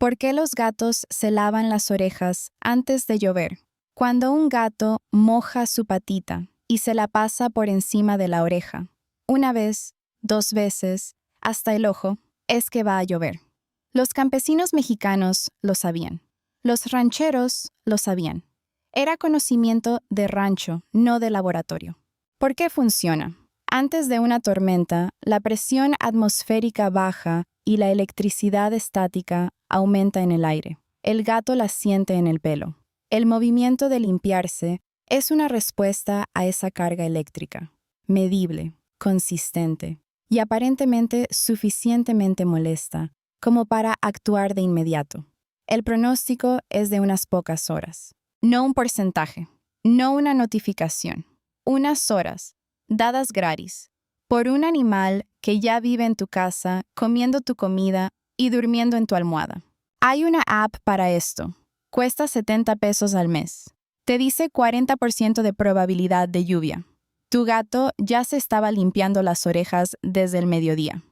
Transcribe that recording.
¿Por qué los gatos se lavan las orejas antes de llover? Cuando un gato moja su patita y se la pasa por encima de la oreja, una vez, 2 veces, hasta el ojo, es que va a llover. Los campesinos mexicanos lo sabían. Los rancheros lo sabían. Era conocimiento de rancho, no de laboratorio. ¿Por qué funciona? Antes de una tormenta, la presión atmosférica baja y la electricidad estática aumenta en el aire. El gato la siente en el pelo. El movimiento de limpiarse es una respuesta a esa carga eléctrica, medible, consistente y aparentemente suficientemente molesta como para actuar de inmediato. El pronóstico es de unas pocas horas, no un porcentaje, no una notificación, unas horas, dadas gratis, por un animal que ya vive en tu casa, comiendo tu comida y durmiendo en tu almohada. Hay una app para esto. Cuesta 70 pesos al mes. Te dice 40% de probabilidad de lluvia. Tu gato ya se estaba limpiando las orejas desde el mediodía.